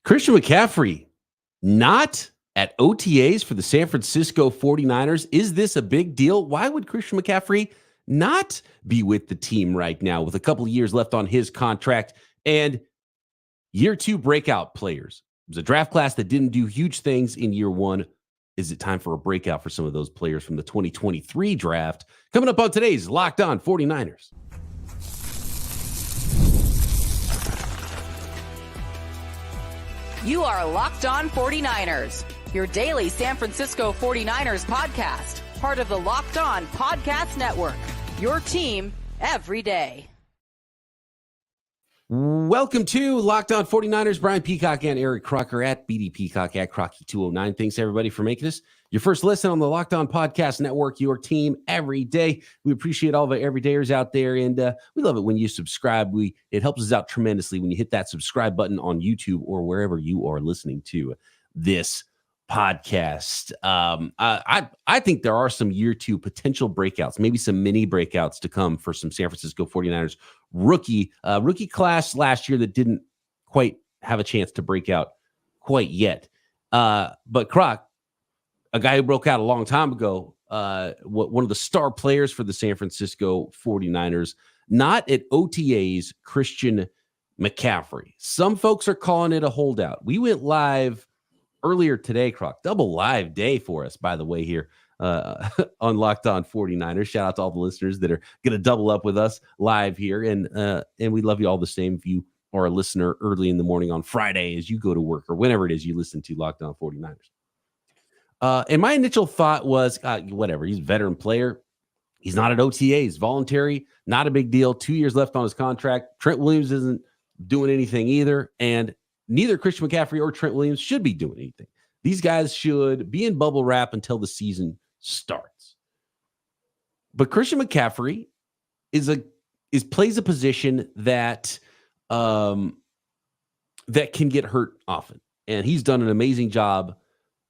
Christian McCaffrey not at OTAs for the San Francisco 49ers. Is this a big deal? Why would Christian McCaffrey not be with the team right now with a couple of years left on his contract and year two breakout players? It was a draft class that didn't do huge things in year one. Is it time for a breakout for some of those players from the 2023 draft? Coming up on today's Locked On 49ers. You are Locked On 49ers, your daily San Francisco 49ers podcast, part of the Locked On Podcast Network, your team every day. Welcome to Locked On 49ers. Brian Peacock and Eric Crocker at BD Peacock at Crocky209. Thanks, everybody, for making us your first listen on the Locked On Podcast Network, your team every day. We appreciate all the everydayers out there, and we love it when you subscribe. It helps us out tremendously when you hit that subscribe button on YouTube or wherever you are listening to this podcast. I think there are some year two potential breakouts, maybe some mini breakouts to come for some San Francisco 49ers rookie class last year that didn't quite have a chance to break out quite yet. But Croc, a guy who broke out a long time ago, one of the star players for the San Francisco 49ers, not at OTAs, Christian McCaffrey. Some folks are calling it a holdout. We went live earlier today, Croc. Double live day for us, by the way, here on Locked On 49ers. Shout out to all the listeners that are going to double up with us live here. And we love you all the same if you are a listener early in the morning on Friday as you go to work or whenever it is you listen to Locked On 49ers. And my initial thought was, whatever, he's a veteran player. He's not at OTAs, voluntary, not a big deal. 2 years left on his contract. Trent Williams isn't doing anything either. And neither Christian McCaffrey or Trent Williams should be doing anything. These guys should be in bubble wrap until the season starts. But Christian McCaffrey plays a position that that can get hurt often. And he's done an amazing job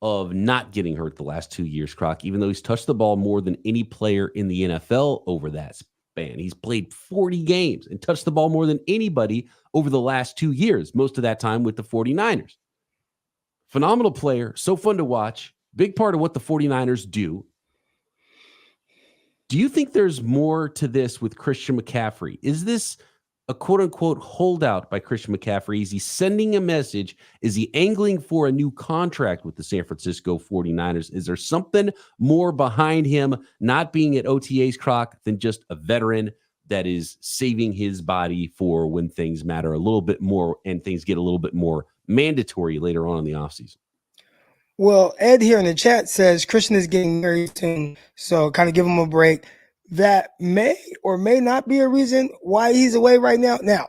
of not getting hurt the last 2 years, Croc, even though he's touched the ball more than any player in the NFL over that span. He's played 40 games and touched the ball more than anybody over the last 2 years, most of that time with the 49ers. Phenomenal player, so fun to watch, big part of what the 49ers do. Do you think there's more to this with Christian McCaffrey? Is this a quote-unquote holdout by Christian McCaffrey? Is he sending a message? Is he angling for a new contract with the San Francisco 49ers? Is there something more behind him not being at OTAs, Croc, than just a veteran that is saving his body for when things matter a little bit more and things get a little bit more mandatory later on in the offseason? Well, Ed here in the chat says Christian is getting married soon, so kind of give him a break. That may or may not be a reason why he's away right now. Now,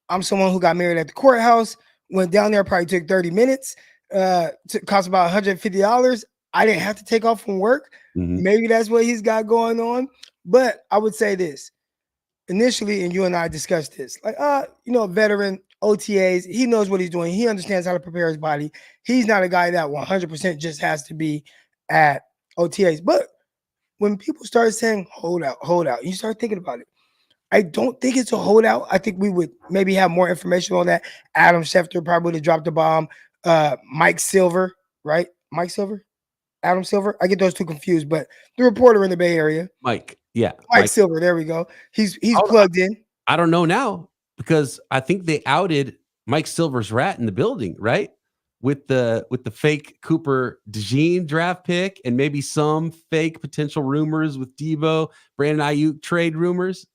I'm someone who got married at the courthouse, went down there, probably took 30 minutes, cost about $150. I didn't have to take off from work. Mm-hmm. Maybe that's what he's got going on. But I would say this. Initially, and you and I discussed this, veteran, OTAs, he knows what he's doing. He understands how to prepare his body. He's not a guy that 100% just has to be at OTAs. But when people start saying holdout, you start thinking about it. I don't think it's a holdout. I think we would maybe have more information on that. Adam Schefter probably would have dropped the bomb. Mike Silver, right? Mike Silver? Adam Silver? I get those two confused, but the reporter in the Bay Area. Mike, yeah. Mike Silver, there we go. He's plugged in. I don't know now because I think they outed Mike Silver's rat in the building, right? With the fake Cooper DeJean draft pick and maybe some fake potential rumors with Debo, Brandon Ayuk trade rumors.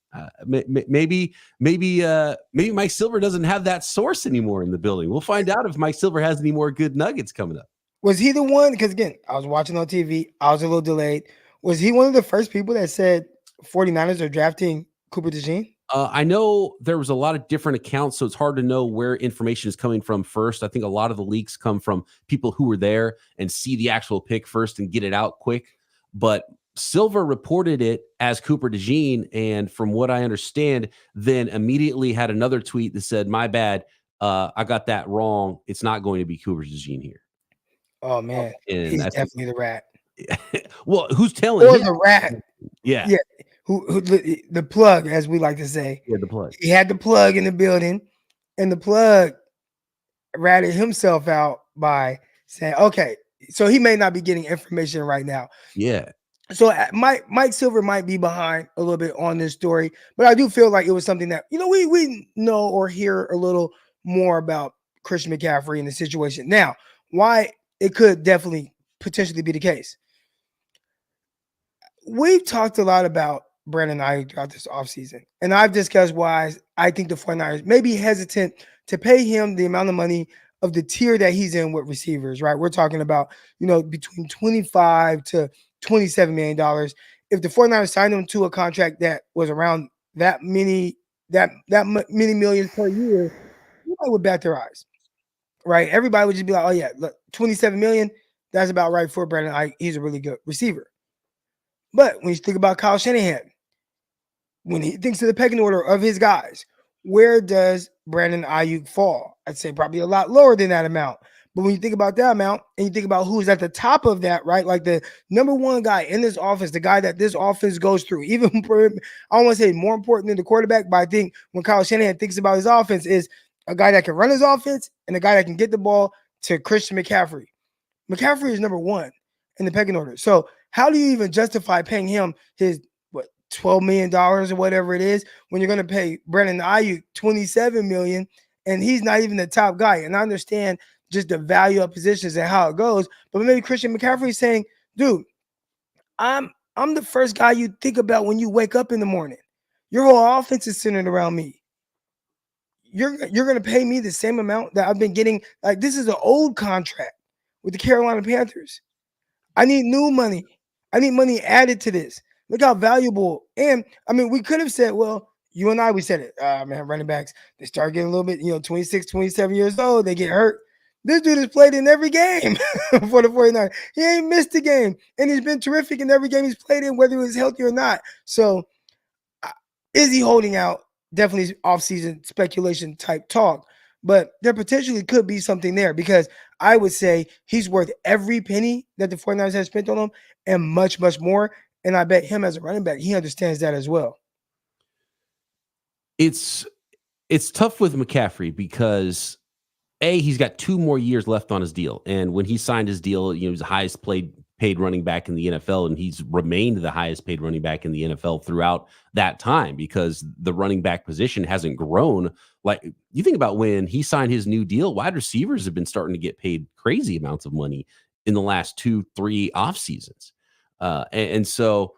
Maybe Mike Silver doesn't have that source anymore in the building. We'll find out if Mike Silver has any more good nuggets coming up. Was he the one? Because again, I was watching on TV. I was a little delayed. Was he one of the first people that said 49ers are drafting Cooper DeJean? I know there was a lot of different accounts, so it's hard to know where information is coming from first. I think a lot of the leaks come from people who were there and see the actual pick first and get it out quick. But Silver reported it as Cooper DeJean, and from what I understand, then immediately had another tweet that said, "My bad, I got that wrong. It's not going to be Cooper DeJean here." Oh man, and he's definitely the rat. Well, who's telling? Or the rat? Yeah. Who the plug, as we like to say. Yeah, the plug. He had the plug in the building, and the plug ratted himself out by saying, okay, so he may not be getting information right now. Yeah. So Mike Silver might be behind a little bit on this story, but I do feel like it was something that, we know or hear a little more about Christian McCaffrey and the situation. Now, why it could definitely potentially be the case. We've talked a lot about Brandon Ayuk throughout this offseason, and I've discussed why I think the 49ers may be hesitant to pay him the amount of money of the tier that he's in with receivers, right? We're talking about, between $25 to $27 million. If the 49ers signed him to a contract that was around that many millions per year, everybody would bat their eyes, right? Everybody would just be like, oh yeah, look, $27 million, that's about right for Brandon Ayuk. He's a really good receiver. But when you think about Kyle Shanahan, when he thinks of the pecking order of his guys, where does Brandon Ayuk fall? I'd say probably a lot lower than that amount. But when you think about that amount and you think about who's at the top of that, right? Like the number one guy in this offense, the guy that this offense goes through, even I don't want to say more important than the quarterback, but I think when Kyle Shanahan thinks about his offense is a guy that can run his offense and a guy that can get the ball to Christian McCaffrey. McCaffrey is number one in the pecking order. So how do you even justify paying him his $12 million or whatever it is when you're going to pay Brandon Ayuk $27 million and he's not even the top guy? And I understand just the value of positions and how it goes, but maybe Christian McCaffrey is saying, dude, I'm the first guy you think about when you wake up in the morning. Your whole offense is centered around me. You're going to pay me the same amount that I've been getting. Like, this is an old contract with the Carolina Panthers. I need new money. I need money added to this. Look how valuable. And I mean, we could have said, well, you and I, we said it. Man, running backs, they start getting a little bit, 26, 27 years old. They get hurt. This dude has played in every game for the 49ers. He ain't missed a game. And he's been terrific in every game he's played in, whether he was healthy or not. So is he holding out? Definitely offseason speculation type talk. But there potentially could be something there because I would say he's worth every penny that the 49ers have spent on him and much, much more. And I bet him as a running back, he understands that as well. It's tough with McCaffrey because he's got 2 more years left on his deal. And when he signed his deal, he was the highest paid running back in the NFL, and he's remained the highest paid running back in the NFL throughout that time because the running back position hasn't grown. Like, you think about when he signed his new deal, wide receivers have been starting to get paid crazy amounts of money in the last 2-3 off seasons. And so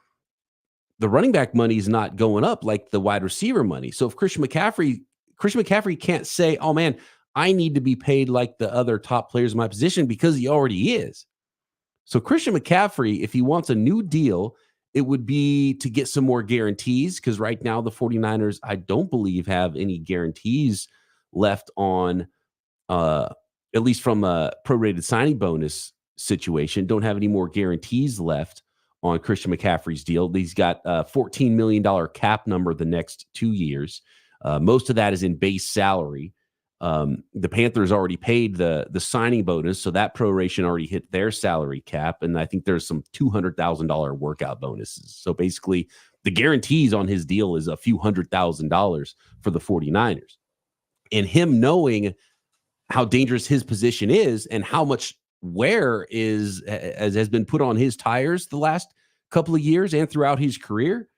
the running back money is not going up like the wide receiver money. So if Christian McCaffrey can't say, oh man, I need to be paid like the other top players in my position because he already is. So Christian McCaffrey, if he wants a new deal, it would be to get some more guarantees because right now the 49ers, I don't believe, have any guarantees left on, at least from a prorated signing bonus situation, don't have any more guarantees left on Christian McCaffrey's deal. He's got a $14 million cap number the next 2 years. Most of that is in base salary. The Panthers already paid the signing bonus, so that proration already hit their salary cap, and I think there's some $200,000 workout bonuses. So basically, the guarantees on his deal is a few $100,000 for the 49ers. And him knowing how dangerous his position is and how much wear has been put on his tires the last couple of years and throughout his career,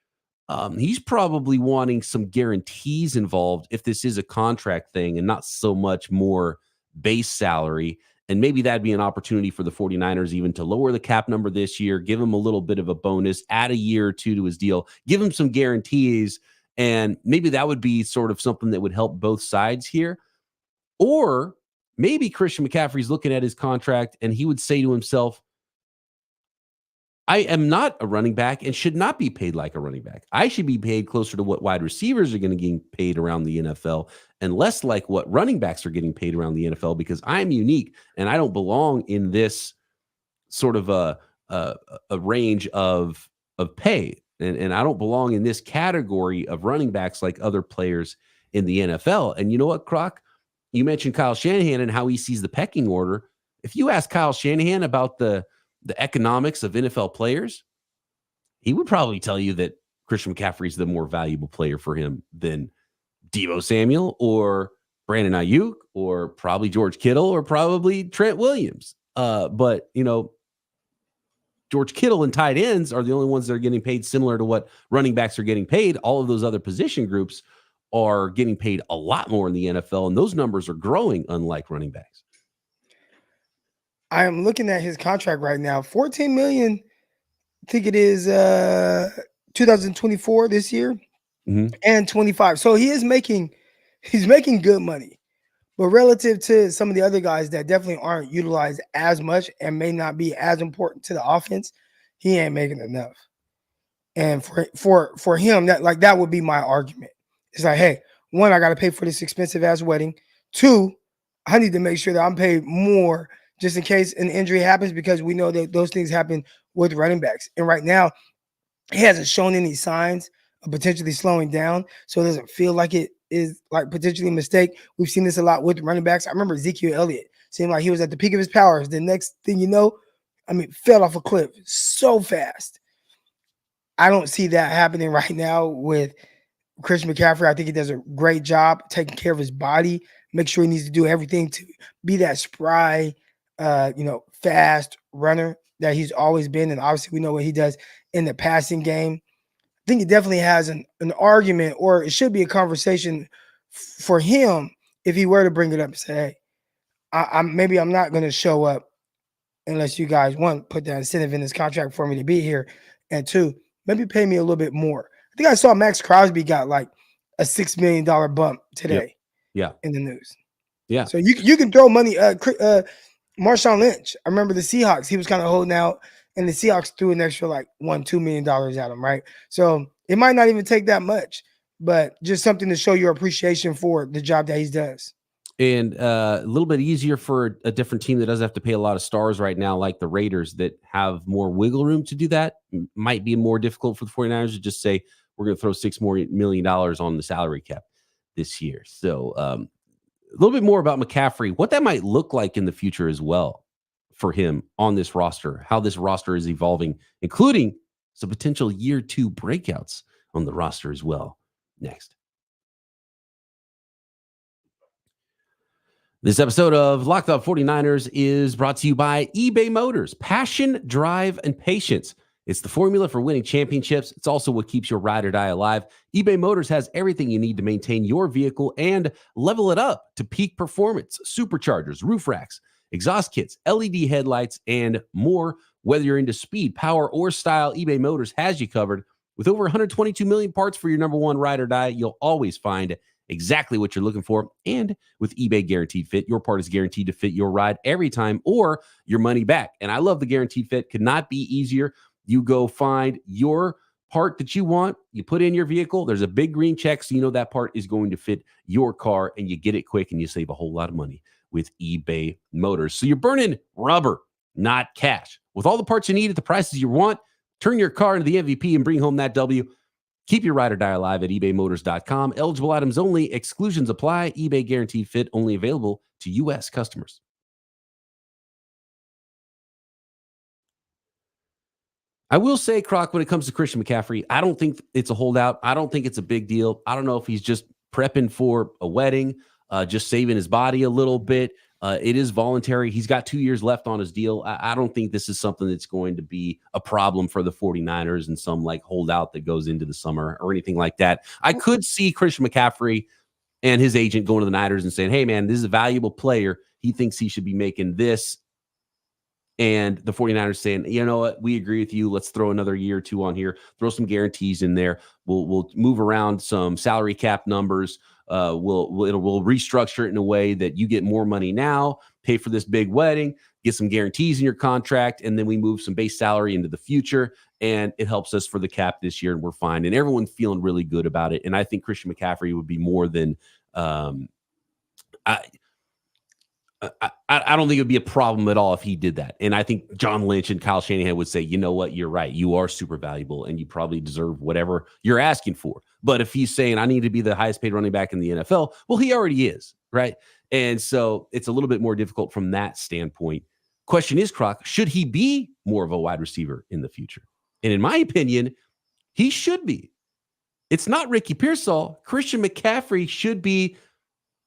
he's probably wanting some guarantees involved if this is a contract thing and not so much more base salary. And maybe that'd be an opportunity for the 49ers even to lower the cap number this year, give him a little bit of a bonus, add a year or two to his deal, give him some guarantees. And maybe that would be sort of something that would help both sides here. Or maybe Christian McCaffrey's looking at his contract and he would say to himself, I am not a running back and should not be paid like a running back. I should be paid closer to what wide receivers are going to get paid around the NFL and less like what running backs are getting paid around the NFL because I'm unique and I don't belong in this sort of a range of pay. And I don't belong in this category of running backs like other players in the NFL. And you know what, Croc? You mentioned Kyle Shanahan and how he sees the pecking order. If you ask Kyle Shanahan about the economics of NFL players, he would probably tell you that Christian McCaffrey is the more valuable player for him than Deebo Samuel or Brandon Ayuk or probably George Kittle or probably Trent Williams. But, George Kittle and tight ends are the only ones that are getting paid similar to what running backs are getting paid. All of those other position groups are getting paid a lot more in the NFL, and those numbers are growing, unlike running backs. I am looking at his contract right now. $14 million, I think it is 2024 this year, and 25. So he's making good money. But relative to some of the other guys that definitely aren't utilized as much and may not be as important to the offense, he ain't making enough. And for him, that would be my argument. It's like, hey, one, I got to pay for this expensive ass wedding. Two, I need to make sure that I'm paid more just in case an injury happens, because we know that those things happen with running backs. And right now, he hasn't shown any signs of potentially slowing down, so it doesn't feel like it is like potentially a mistake. We've seen this a lot with running backs. I remember Ezekiel Elliott seemed like he was at the peak of his powers. The next thing you know, fell off a cliff so fast. I don't see that happening right now with Christian McCaffrey. I think he does a great job taking care of his body. Make sure he needs to do everything to be that spry, fast runner that he's always been. And obviously we know what he does in the passing game. I think he definitely has an argument, or it should be a conversation for him if he were to bring it up and say, hey, I'm not going to show up unless you guys, one, put that incentive in this contract for me to be here, and two, maybe pay me a little bit more. I think I saw Max Crosby got like a $6 million bump today. Yeah. In the news. Yeah. So you can throw money. Marshawn Lynch, I remember the Seahawks, he was kind of holding out, and the Seahawks threw an extra like $2 million at him, right? So it might not even take that much, but just something to show your appreciation for the job that he does. And a little bit easier for a different team that doesn't have to pay a lot of stars right now, like the Raiders, that have more wiggle room to do that. Might be more difficult for the 49ers to just say, we're going to throw $6 million more on the salary cap this year. So a little bit more about McCaffrey, what that might look like in the future as well for him on this roster, how this roster is evolving, including some potential year 2 breakouts on the roster as well. Next. This episode of Locked On 49ers is brought to you by eBay Motors. Passion, drive, and patience. It's the formula for winning championships. It's also what keeps your ride or die alive. eBay Motors has everything you need to maintain your vehicle and level it up to peak performance. Superchargers, roof racks, exhaust kits, LED headlights, and more. Whether you're into speed, power, or style, eBay Motors has you covered. With over 122 million parts for your number one ride or die, you'll always find exactly what you're looking for. And with eBay Guaranteed Fit, your part is guaranteed to fit your ride every time or your money back. And I love the Guaranteed Fit. Could not be easier. You go find your part that you want, you put in your vehicle, there's a big green check, so you know that part is going to fit your car, and you get it quick, and you save a whole lot of money with eBay Motors. So you're burning rubber, not cash. With all the parts you need at the prices you want, turn your car into the MVP and bring home that W. Keep your ride or die alive at ebaymotors.com. Eligible items only. Exclusions apply. eBay Guaranteed Fit only available to U.S. customers. I will say, Croc, when it comes to Christian McCaffrey, I don't think it's a holdout. I don't think it's a big deal. I don't know if he's just prepping for a wedding, just saving his body a little bit. It is voluntary. He's got 2 years left on his deal. I don't think this is something that's going to be a problem for the 49ers and some like holdout that goes into the summer or anything like that. I could see Christian McCaffrey and his agent going to the Niners and saying, hey, man, this is a valuable player. He thinks he should be making this. And the 49ers saying, you know what, we agree with you. Let's throw another year or two on here. Throw some guarantees in there. We'll move around some salary cap numbers. We'll restructure it in a way that you get more money now, pay for this big wedding, get some guarantees in your contract, and then we move some base salary into the future, and it helps us for the cap this year, and we're fine. And everyone's feeling really good about it. And I think Christian McCaffrey would be more than I don't think it would be a problem at all if he did that. And I think John Lynch and Kyle Shanahan would say, you know what, you're right. You are super valuable and you probably deserve whatever you're asking for. But if he's saying I need to be the highest paid running back in the NFL, well, he already is, right? And so it's a little bit more difficult from that standpoint. Question is, Croc, should he be more of a wide receiver in the future? And in my opinion, he should be. It's not Ricky Pearsall. Christian McCaffrey should be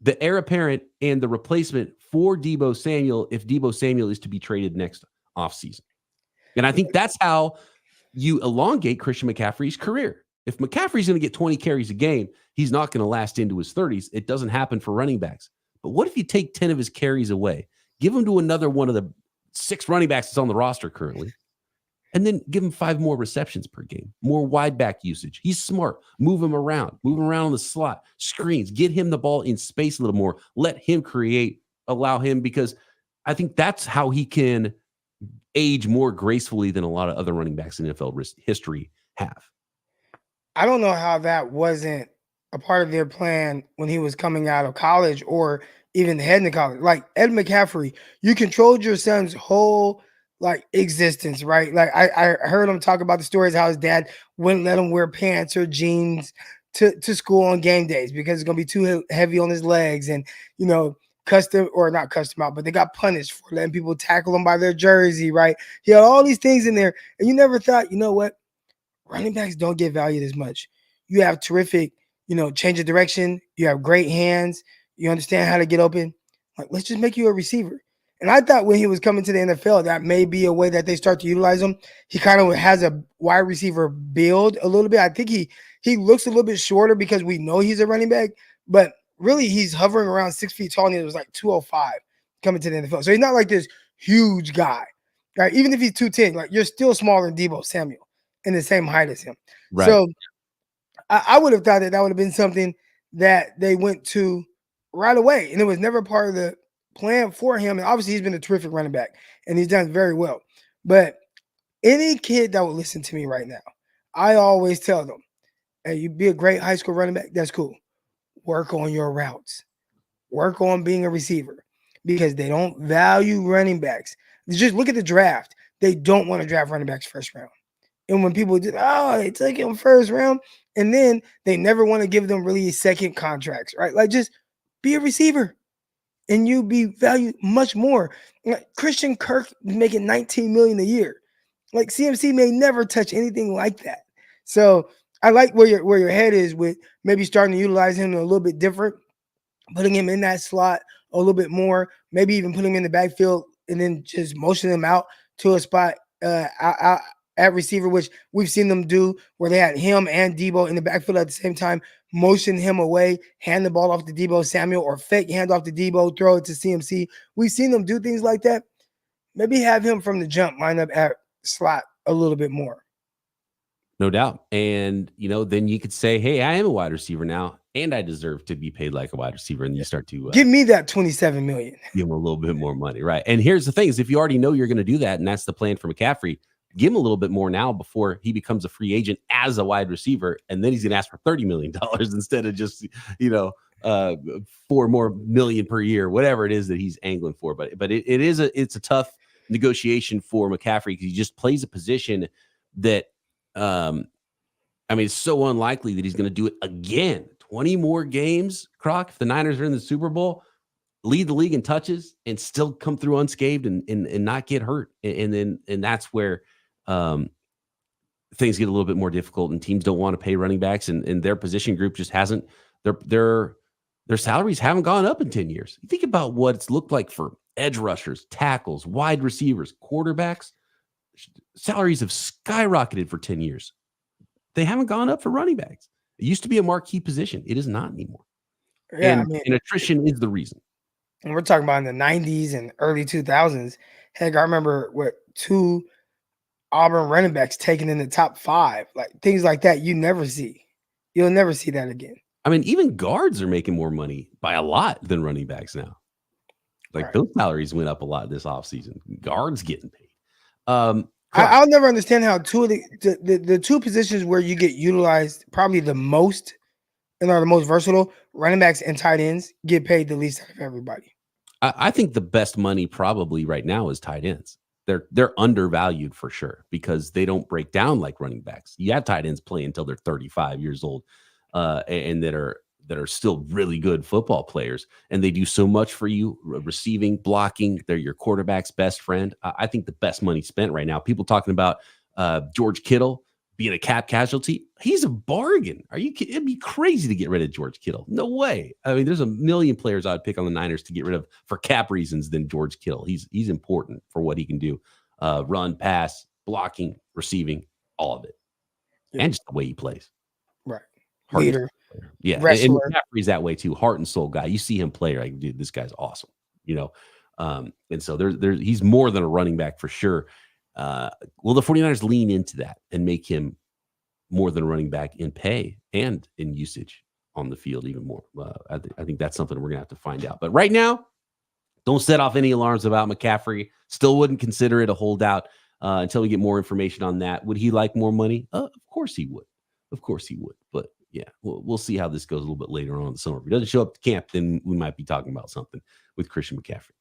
the heir apparent and the replacement for Deebo Samuel if Deebo Samuel is to be traded next offseason. And I think that's how you elongate Christian McCaffrey's career. If McCaffrey's going to get 20 carries a game, he's not going to last into his 30s. It doesn't happen for running backs. But what if you take 10 of his carries away, give him to another one of the 6 running backs that's on the roster currently, and then give him 5 more receptions per game, more wide back usage. He's smart. Move him around on the slot, screens, get him the ball in space a little more, let him create, allow him, because I think that's how he can age more gracefully than a lot of other running backs in NFL history have. I don't know how that wasn't a part of their plan when he was coming out of college or even heading to college. Like Ed McCaffrey, you controlled your son's whole existence, right? Like I heard him talk about the stories how his dad wouldn't let him wear pants or jeans to school on game days because it's gonna be too heavy on his legs, and custom or not custom out, but they got punished for letting people tackle them by their jersey, right? He had all these things in there, and you never thought, you know what? Running backs don't get valued as much. You have terrific, change of direction. You have great hands. You understand how to get open. Like, let's just make you a receiver. And I thought when he was coming to the NFL, that may be a way that they start to utilize him. He kind of has a wide receiver build a little bit. I think he looks a little bit shorter because we know he's a running back, but really he's hovering around 6 feet tall, and it was like 205 coming to the NFL. So he's not like this huge guy, right? Even if he's 210, like you're still smaller than Deebo Samuel and the same height as him. Right. So I would have thought that would have been something that they went to right away, and it was never part of the plan for him. And obviously he's been a terrific running back and he's done very well. But any kid that would listen to me right now, I always tell them, hey, you be a great high school running back, that's cool. Work on your routes. Work on being a receiver, because they don't value running backs. Just look at the draft. They don't want to draft running backs first round. And when people do, they took him first round, and then they never want to give them really second contracts, right? Like, just be a receiver and you be valued much more. Like Christian Kirk is making $19 million a year. Like CMC may never touch anything like that. So I like where your head is with maybe starting to utilize him a little bit different, putting him in that slot a little bit more, maybe even putting him in the backfield and then just motioning him out to a spot at receiver, which we've seen them do where they had him and Deebo in the backfield at the same time, motion him away, hand the ball off to Deebo Samuel, or fake hand off to Deebo, throw it to CMC. We've seen them do things like that. Maybe have him from the jump line up at slot a little bit more. No doubt. And, then you could say, hey, I am a wide receiver now, and I deserve to be paid like a wide receiver. And you start to give me that $27 million. Give him a little bit more money. Right. And here's the thing is, if you already know you're going to do that, and that's the plan for McCaffrey, give him a little bit more now before he becomes a free agent as a wide receiver. And then he's going to ask for $30 million instead of just, $4 more million per year, whatever it is that he's angling for. But it's a tough negotiation for McCaffrey, because he just plays a position that, it's so unlikely that he's going to do it again. 20 more games, Croc, if the Niners are in the Super Bowl, lead the league in touches and still come through unscathed and not get hurt. And that's where things get a little bit more difficult, and teams don't want to pay running backs, and their position group just hasn't, their salaries haven't gone up in 10 years. You think about what it's looked like for edge rushers, tackles, wide receivers, quarterbacks. Salaries have skyrocketed for 10 years. They haven't gone up for running backs. It used to be a marquee position. It is not anymore. Yeah, and attrition is the reason. And we're talking about in the 90s and early 2000s. Heck, I remember 2 Auburn running backs taken in the top 5. Like things like that you never see. You'll never see that again. Even guards are making more money by a lot than running backs now. Like those salaries went up a lot this offseason. Guards getting paid. I'll never understand how two of the two positions where you get utilized probably the most and are the most versatile, running backs and tight ends, get paid the least out of everybody. I think the best money probably right now is tight ends. They're undervalued for sure, because they don't break down like running backs. You have tight ends play until they're 35 years old, and that are still really good football players, and they do so much for you, receiving, blocking. They're your quarterback's best friend. I think the best money spent right now, people talking about George Kittle being a cap casualty, he's a bargain. Are you kidding? It'd be crazy to get rid of George Kittle. No way. I mean, there's a million players I'd pick on the Niners to get rid of for cap reasons than George Kittle. He's important for what he can do. Run, pass, blocking, receiving, all of it. Yeah. And just the way he plays. Right. Leader. Yeah. And McCaffrey's that way too. Heart and soul guy. You see him play, like, dude, this guy's awesome. And so there's he's more than a running back for sure. Will the 49ers lean into that and make him more than a running back in pay and in usage on the field even more? I think that's something we're going to have to find out. But right now, don't set off any alarms about McCaffrey. Still wouldn't consider it a holdout until we get more information on that. Would he like more money? Of course he would. Of course he would. But yeah, we'll see how this goes a little bit later on in the summer. If he doesn't show up to camp, then we might be talking about something with Christian McCaffrey.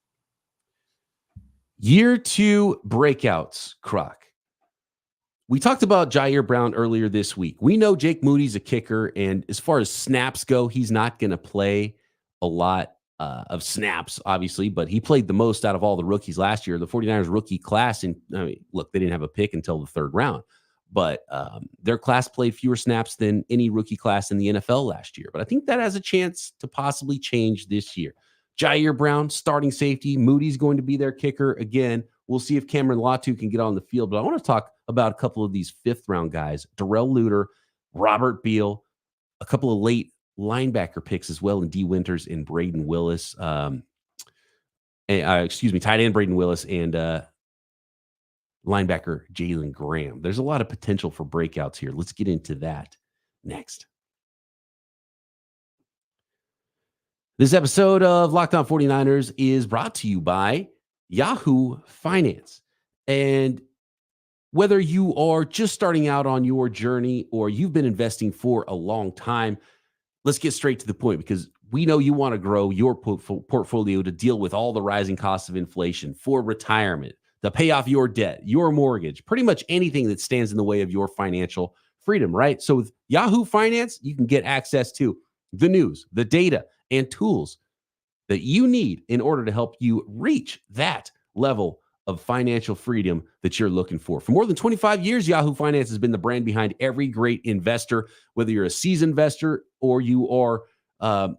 Year 2 breakouts, Croc. We talked about Jair Brown earlier this week. We know Jake Moody's a kicker, and as far as snaps go, he's not going to play a lot of snaps, obviously, but he played the most out of all the rookies last year. The 49ers rookie class, and look, they didn't have a pick until the 3rd round, but their class played fewer snaps than any rookie class in the NFL last year. But I think that has a chance to possibly change this year. Jair Brown, starting safety. Moody's going to be their kicker. Again, we'll see if Cameron Latu can get on the field. But I want to talk about a couple of these 5th-round guys. Darrell Luter, Robert Beal, a couple of late linebacker picks as well in D. Winters and Braden Willis. Tight end Braden Willis and linebacker Jalen Graham. There's a lot of potential for breakouts here. Let's get into that next. This episode of Locked On 49ers is brought to you by Yahoo Finance. And whether you are just starting out on your journey or you've been investing for a long time, let's get straight to the point, because we know you want to grow your portfolio to deal with all the rising costs of inflation, for retirement, to pay off your debt, your mortgage, pretty much anything that stands in the way of your financial freedom, right? So with Yahoo Finance, you can get access to the news, the data, and tools that you need in order to help you reach that level of financial freedom that you're looking for. For more than 25 years, Yahoo Finance has been the brand behind every great investor, whether you're a seasoned investor or you are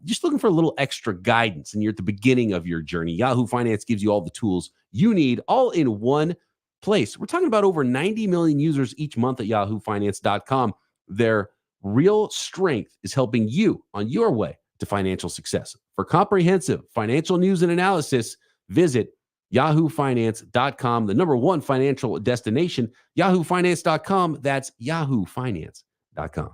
just looking for a little extra guidance and you're at the beginning of your journey. Yahoo Finance gives you all the tools you need all in one place. We're talking about over 90 million users each month at yahoofinance.com. Their real strength is helping you on your way to financial success. For comprehensive financial news and analysis, visit yahoofinance.com, the number one financial destination, yahoofinance.com. That's yahoofinance.com.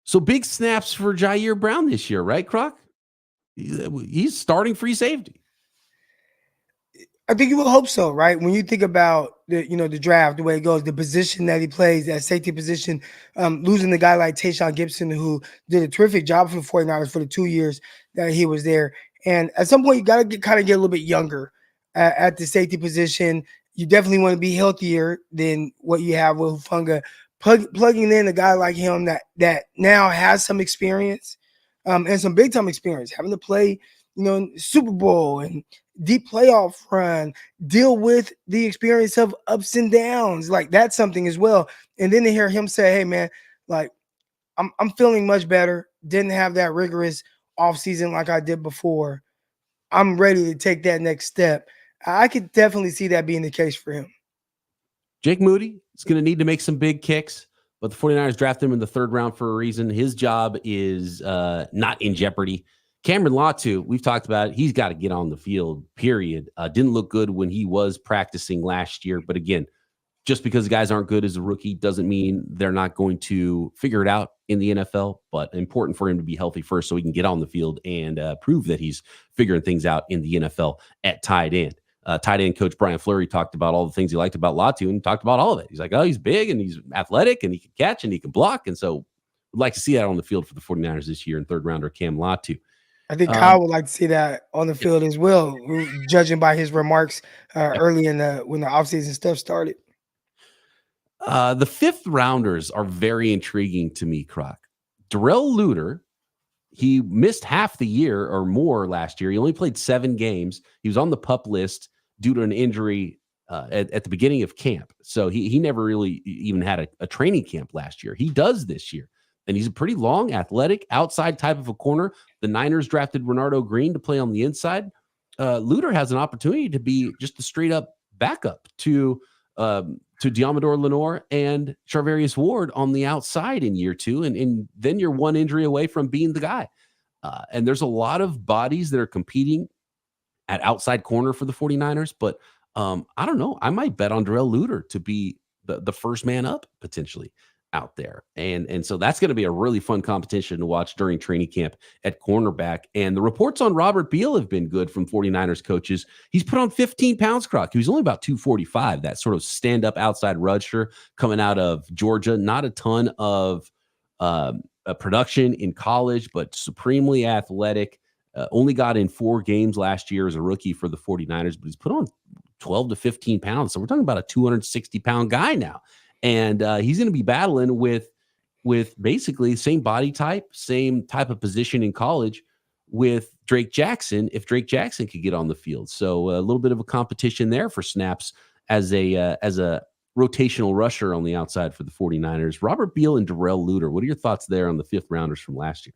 So big snaps for Jair Brown this year, right, Croc? He's starting free safety. I think you would hope so, right? When you think about the draft, the way it goes, the position that he plays, that safety position, losing a guy like Tayshaun Gibson, who did a terrific job for the 49ers for the 2 years that he was there. And at some point, you got to get a little bit younger at the safety position. You definitely want to be healthier than what you have with Hufanga. Plugging in a guy like him that now has some experience and some big time experience, having to play, Super Bowl and deep playoff run, deal with the experience of ups and downs, like that's something as well. And then to hear him say, "Hey man, like I'm feeling much better. Didn't have that rigorous offseason like I did before. I'm ready to take that next step." I could definitely see that being the case for him. Jake Moody is going to need to make some big kicks, but the 49ers drafted him in the 3rd round for a reason. His job is not in jeopardy. Cameron Latu, we've talked about it. He's got to get on the field, period. Didn't look good when he was practicing last year. But again, just because guys aren't good as a rookie doesn't mean they're not going to figure it out in the NFL. But important for him to be healthy first so he can get on the field and prove that he's figuring things out in the NFL at tight end. Tight end coach Brian Fleury talked about all the things he liked about Latu and talked about all of it. He's like, oh, he's big and he's athletic and he can catch and he can block. And so we'd like to see that on the field for the 49ers this year in 3rd rounder Cam Latu. I think Kyle would like to see that on the field as well, judging by his remarks early in when the offseason stuff started. The 5th rounders are very intriguing to me, Croc. Darrell Luter, he missed half the year or more last year. He only played 7 games. He was on the PUP list due to an injury at the beginning of camp. So he never really even had a training camp last year. He does this year. And he's a pretty long, athletic, outside type of a corner. The Niners drafted Renardo Green to play on the inside. Luter has an opportunity to be just a straight-up backup to Diamador Lenore and Charvarius Ward on the outside in year 2. And then you're one injury away from being the guy. And there's a lot of bodies that are competing at outside corner for the 49ers. But I don't know. I might bet on Darrell Luter to be the first man up potentially out there. And so that's going to be a really fun competition to watch during training camp at cornerback. And the reports on Robert Beal have been good from 49ers coaches. He's put on 15 pounds, Croc. He was only about 245, that sort of stand-up outside rusher coming out of Georgia. Not a ton of production in college, but supremely athletic. Only got in 4 games last year as a rookie for the 49ers, but he's put on 12 to 15 pounds. So we're talking about a 260-pound guy now. And he's going to be battling with basically same body type, same type of position in college with Drake Jackson, if Drake Jackson could get on the field. So a little bit of a competition there for snaps as a rotational rusher on the outside for the 49ers. Robert Beal and Darrell Luter, what are your thoughts there on the 5th rounders from last year?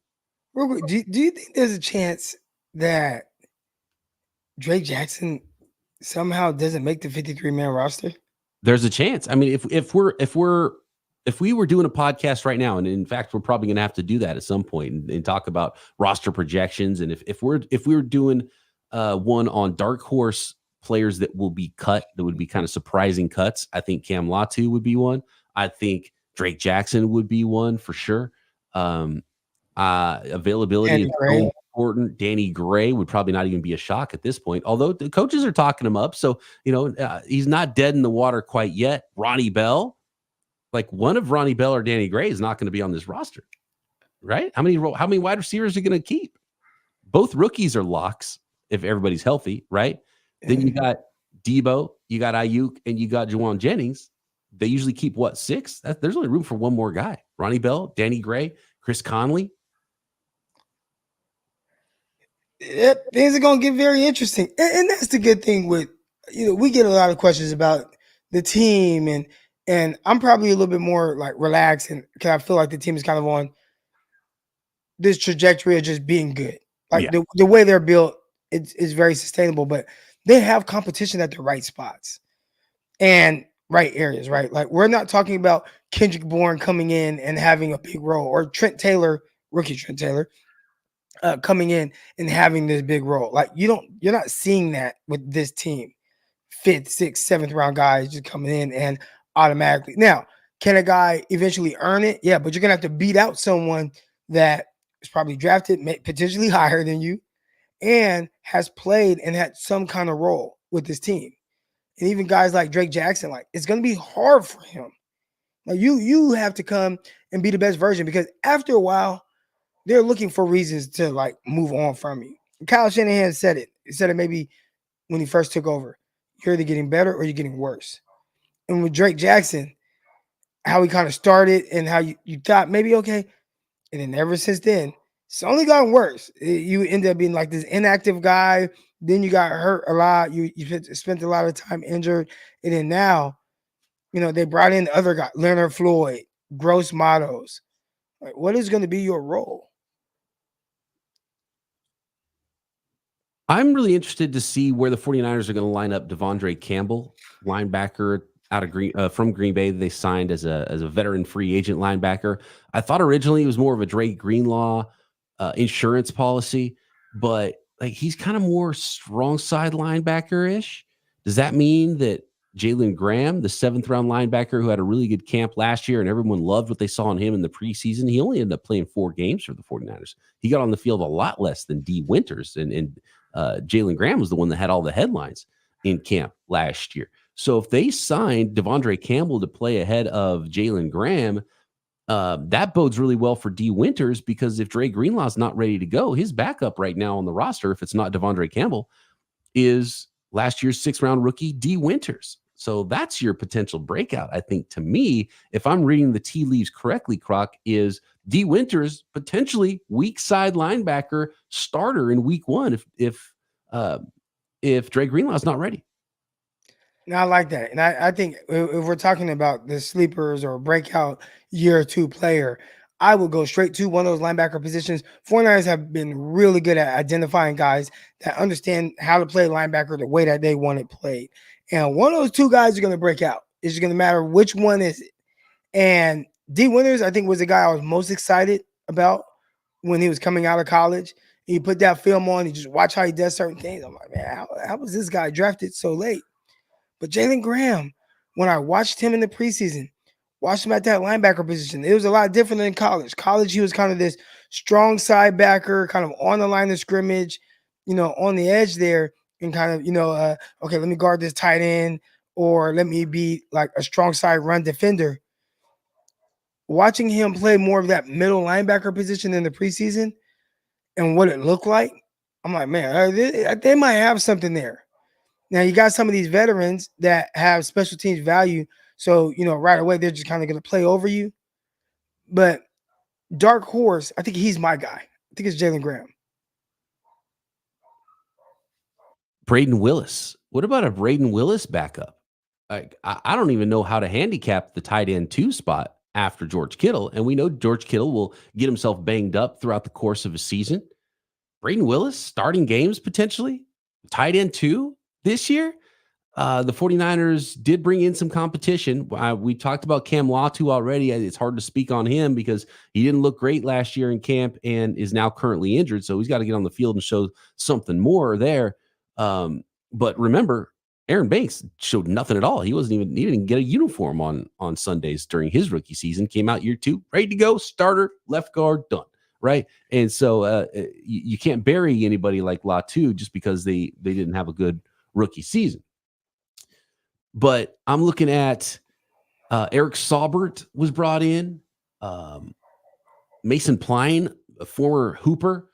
Real quick, do you think there's a chance that Drake Jackson somehow doesn't make the 53-man roster? There's a chance. I mean, if we were doing a podcast right now, and in fact, we're probably going to have to do that at some point and talk about roster projections. And if we were doing one on dark horse players that will be cut, that would be kind of surprising cuts, I think Cam Latu would be one. I think Drake Jackson would be one for sure. Availability is so important. Danny Gray would probably not even be a shock at this point, although the coaches are talking him up. So, he's not dead in the water quite yet. Ronnie Bell, like one of Ronnie Bell or Danny Gray is not going to be on this roster, right? How many wide receivers are going to keep? Both rookies are locks if everybody's healthy, right? Then you got Debo, you got Ayuk, and you got Juwan Jennings. They usually keep 6? There's only room for one more guy. Ronnie Bell, Danny Gray, Chris Conley. Yep, things are going to get very interesting. And that's the good thing with, we get a lot of questions about the team, and I'm probably a little bit more like relaxed, and because I feel like the team is kind of on this trajectory of just being good. Like the way they're built, it's very sustainable, but they have competition at the right spots and right areas, right? Like we're not talking about Kendrick Bourne coming in and having a big role, or rookie Trent Taylor, coming in and having this big role. Like you're not seeing that with this team. 5th, 6th, 7th round guys just coming in and automatically. Now, can a guy eventually earn it? Yeah, but you're gonna have to beat out someone that is probably drafted potentially higher than you and has played and had some kind of role with this team. And even guys like Drake Jackson, like it's gonna be hard for him. Like you have to come and be the best version, because after a while, they're looking for reasons to like move on from you. Kyle Shanahan said it. He said it maybe when he first took over. You're either getting better or you're getting worse. And with Drake Jackson, how he kind of started and how you thought maybe okay, and then ever since then, it's only gotten worse. You end up being like this inactive guy. Then you got hurt a lot. You spent a lot of time injured, and then now, they brought in the other guy, Leonard Floyd, Gross Matos. Like, what is going to be your role? I'm really interested to see where the 49ers are going to line up Devondre Campbell, linebacker out of from Green Bay. They signed as a veteran free agent linebacker. I thought originally it was more of a Drake Greenlaw insurance policy, but like he's kind of more strong side linebacker-ish. Does that mean that Jalen Graham, the 7th round linebacker who had a really good camp last year and everyone loved what they saw in him in the preseason, he only ended up playing 4 games for the 49ers. He got on the field a lot less than D. Winters, and Jalen Graham was the one that had all the headlines in camp last year. So if they signed Devondre Campbell to play ahead of Jalen Graham, that bodes really well for D. Winters, because if Dre Greenlaw's not ready to go, his backup right now on the roster, if it's not Devondre Campbell, is last year's 6th round rookie D. Winters. So that's your potential breakout. I think, to me, if I'm reading the tea leaves correctly, Croc, is D. Winters potentially weak side linebacker starter in week 1 if Dre Greenlaw's not ready. And I like that. And I think if we're talking about the sleepers or breakout year 2 player, I would go straight to one of those linebacker positions. 49ers have been really good at identifying guys that understand how to play linebacker the way that they want it played. And one of those two guys are going to break out. It's going to matter which one is it. And D. Winters, I think, was the guy I was most excited about when he was coming out of college. He put that film on. He just watch how he does certain things. I'm like, man, how was this guy drafted so late? But Jalen Graham, when I watched him in the preseason, watched him at that linebacker position, it was a lot different than in college. College, he was kind of this strong side backer, kind of on the line of scrimmage, on the edge there, and kind of, okay, let me guard this tight end, or let me be like a strong side run defender. Watching him play more of that middle linebacker position in the preseason and what it looked like, I'm like, man, they might have something there. Now, you got some of these veterans that have special teams value. So, right away, they're just kind of going to play over you. But dark horse, I think he's my guy. I think it's Jalen Graham. Braden Willis. What about a Braden Willis backup? I don't even know how to handicap the tight end 2 spot after George Kittle. And we know George Kittle will get himself banged up throughout the course of a season. Braden Willis starting games potentially. Tight end 2 this year. The 49ers did bring in some competition. We talked about Cam Latu already. It's hard to speak on him because he didn't look great last year in camp and is now currently injured. So he's got to get on the field and show something more there. But remember, Aaron Banks showed nothing at all. He didn't get a uniform on Sundays during his rookie season. Came out year 2, ready to go, starter, left guard, done. Right. And so you can't bury anybody like Latu just because they didn't have a good rookie season. But I'm looking at Eric Saubert was brought in. Mason Pline, a former Hooper,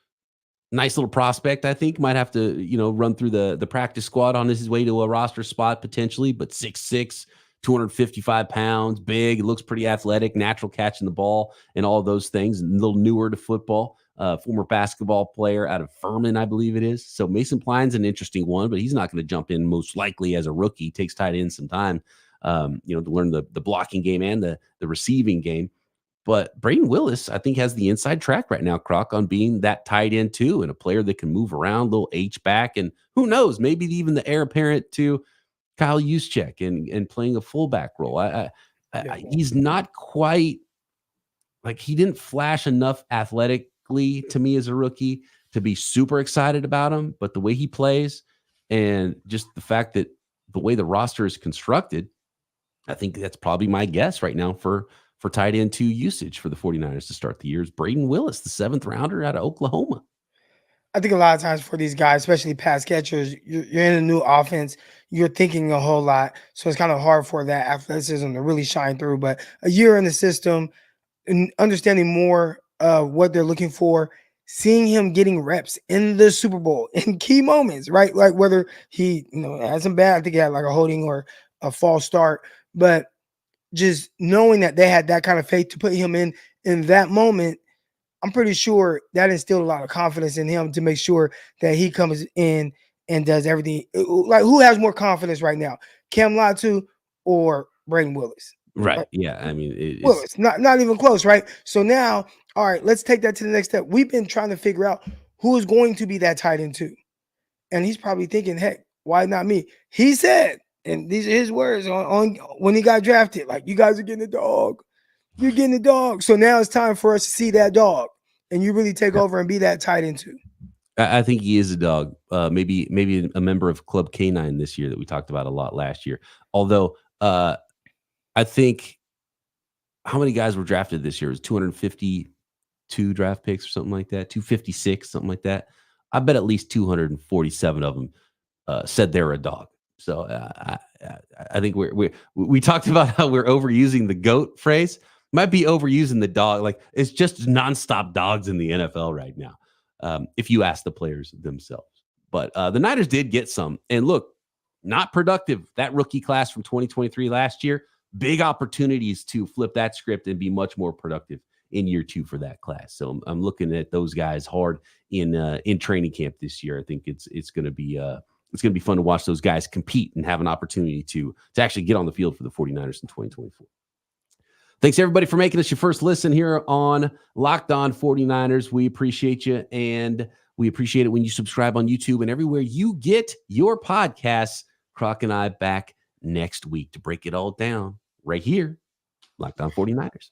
nice little prospect, I think. Might have to, run through the practice squad on his way to a roster spot potentially, but 6'6", 255 pounds, big, looks pretty athletic, natural catching the ball and all of those things, a little newer to football. Former basketball player out of Furman, I believe it is. So Mason Pline's an interesting one, but he's not going to jump in most likely as a rookie. It takes tight ends some time, to learn the blocking game and the receiving game. But Braden Willis, I think, has the inside track right now, Croc, on being that tight end too, and a player that can move around, little H-back, and who knows, maybe even the heir apparent to Kyle Juszczyk and playing a fullback role. He's not quite like he didn't flash enough athletically to me as a rookie to be super excited about him, but the way he plays and just the fact that the way the roster is constructed, I think that's probably my guess right now for tight end 2 usage for the 49ers to start the year is Braden Willis, the 7th rounder out of Oklahoma. I think a lot of times for these guys, especially pass catchers, you're in a new offense, you're thinking a whole lot. So it's kind of hard for that athleticism to really shine through. But a year in the system and understanding more what they're looking for, seeing him getting reps in the Super Bowl in key moments, right? Like whether he, had some bad, I think he had like a holding or a false start, but just knowing that they had that kind of faith to put him in that moment, I'm pretty sure that instilled a lot of confidence in him to make sure that he comes in and does everything. Like, who has more confidence right now, Cam Latu or Braden Willis? Right. Yeah. I mean, Willis, not even close, right? So now, all right, let's take that to the next step. We've been trying to figure out who is going to be that tight end 2. And he's probably thinking, heck, why not me? He said, and these are his words on when he got drafted, like, you guys are getting a dog. You're getting a dog. So now it's time for us to see that dog. And you really take over and be that tight end 2. I think he is a dog. Maybe a member of Club K9 this year that we talked about a lot last year. Although I think how many guys were drafted this year? It was 252 draft picks or something like that, 256, something like that. I bet at least 247 of them said they're a dog. So I think we talked about how we're overusing the GOAT phrase. Might be overusing the dog. Like, it's just nonstop dogs in the NFL right now, if you ask the players themselves. But the Niners did get some. And look, not productive. That rookie class from 2023 last year, big opportunities to flip that script and be much more productive in year 2 for that class. So I'm looking at those guys hard in training camp this year. I think it's going to be it's going to be fun to watch those guys compete and have an opportunity to actually get on the field for the 49ers in 2024. Thanks, everybody, for making us your first listen here on Locked On 49ers. We appreciate you, and we appreciate it when you subscribe on YouTube and everywhere you get your podcasts. Croc and I back next week to break it all down right here, Locked On 49ers.